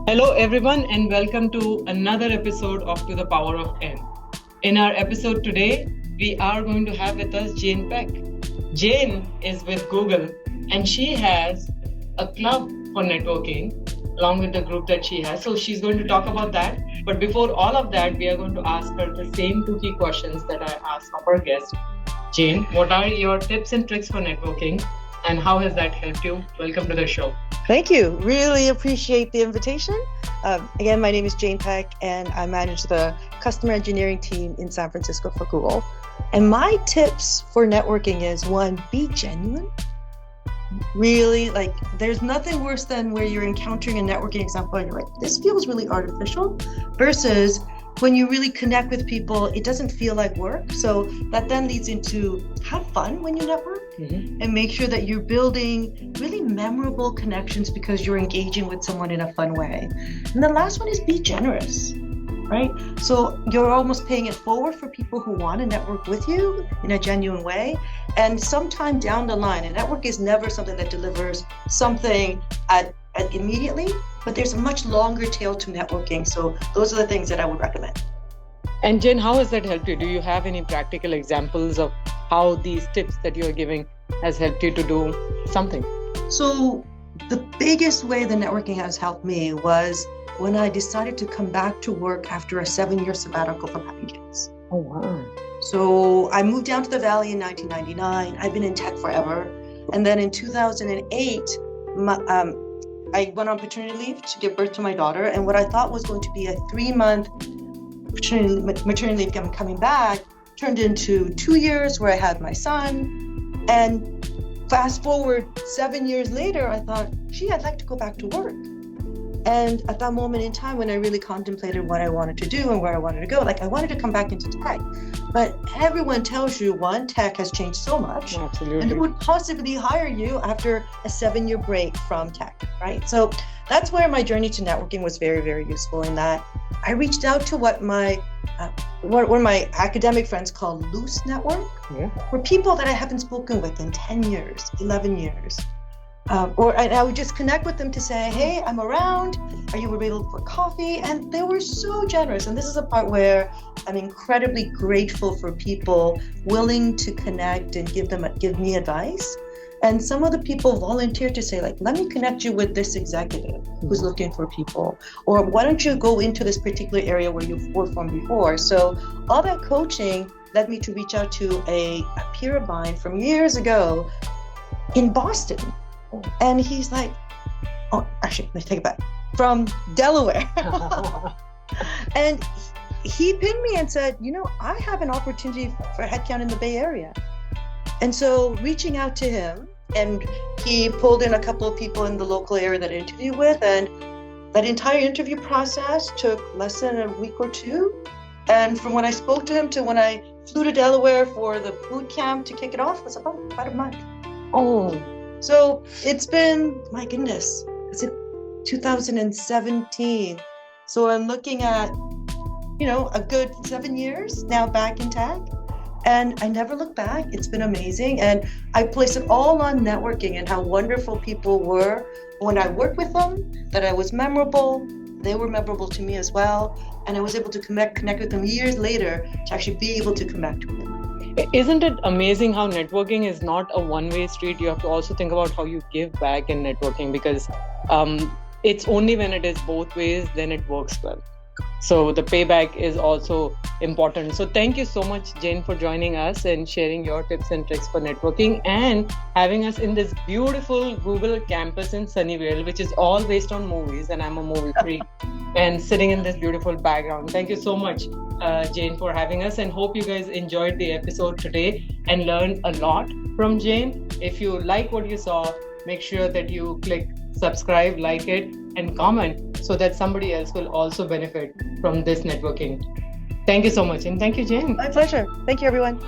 Hello, everyone, and welcome to another episode of To the Power of N. In our episode today, we are going to have with us Jane Paek. Jane is with Google, and she has a club for networking along with the group that she has. So she's going to talk about that. But before all of that, we are going to ask her the same two key questions that I asked of our guest. Jane, what are your tips and tricks for networking, and how has that helped you? Welcome to the show. Thank you. Really appreciate the invitation. Again, my name is Jane Paek, and I manage the customer engineering team in San Francisco for Google. And my tips for networking is, one, be genuine. Really, there's nothing worse than where you're encountering a networking example and you're like, this feels really artificial, versus when you really connect with people, it doesn't feel like work. So that then leads into have fun when you network and make sure that you're building really memorable connections because you're engaging with someone in a fun way. And the last one is be generous, right? So you're almost paying it forward for people who want to network with you in a genuine way. And sometime down the line, a network is never something that delivers something at immediately, but there's a much longer tail to networking. So those are the things that I would recommend. And Jen, how has that helped you? Do you have any practical examples of how these tips that you're giving has helped you to do something? So the biggest way the networking has helped me was when I decided to come back to work after a 7-year sabbatical from having kids. Oh, wow. So I moved down to the Valley in 1999. I've been in tech forever. And then in 2008, I went on paternity leave to give birth to my daughter. And what I thought was going to be a 3-month maternity leave coming back turned into 2 years where I had my son. And fast forward 7 years later, I thought, I'd like to go back to work. And at that moment in time, when I really contemplated what I wanted to do and where I wanted to go, I wanted to come back into tech. But everyone tells you, one, tech has changed so much. Absolutely. And who would possibly hire you after a 7-year break from tech, right? So that's where my journey to networking was very, very useful, in that I reached out to what my academic friends call loose network, were people that I haven't spoken with in 10 years, 11 years. And I would just connect with them to say, hey, I'm around. Are you available for coffee? And they were so generous. And this is a part where I'm incredibly grateful for people willing to connect and give me advice. And some of the people volunteered to say, let me connect you with this executive who's looking for people. Or why don't you go into this particular area where you've worked from before? So all that coaching led me to reach out to a peer of mine from years ago in Boston. And he's like, let me take it back, from Delaware. And he pinged me and said, I have an opportunity for headcount in the Bay Area. And so reaching out to him, and he pulled in a couple of people in the local area that I interviewed with, and that entire interview process took less than a week or two. And from when I spoke to him to when I flew to Delaware for the boot camp to kick it off was about a month. Oh. So it's been, my goodness, is it 2017? So I'm looking at, a good 7 years now back in tech. And I never look back. It's been amazing. And I place it all on networking and how wonderful people were when I worked with them, that I was memorable. They were memorable to me as well. And I was able to connect with them years later to actually be able to come back to them. Isn't it amazing how networking is not a one-way street? You have to also think about how you give back in networking, because it's only when it is both ways, then it works well. So the payback is also important. So thank you so much, Jane, for joining us and sharing your tips and tricks for networking and having us in this beautiful Google campus in Sunnyvale, which is all based on movies, and I'm a movie freak, and sitting in this beautiful background. Thank you so much, Jane, for having us, and hope you guys enjoyed the episode today and learned a lot from Jane. If you like what you saw, make sure that you click subscribe, like it, and comment so that somebody else will also benefit from this networking. Thank you so much. And thank you, Jane. My pleasure. Thank you, everyone.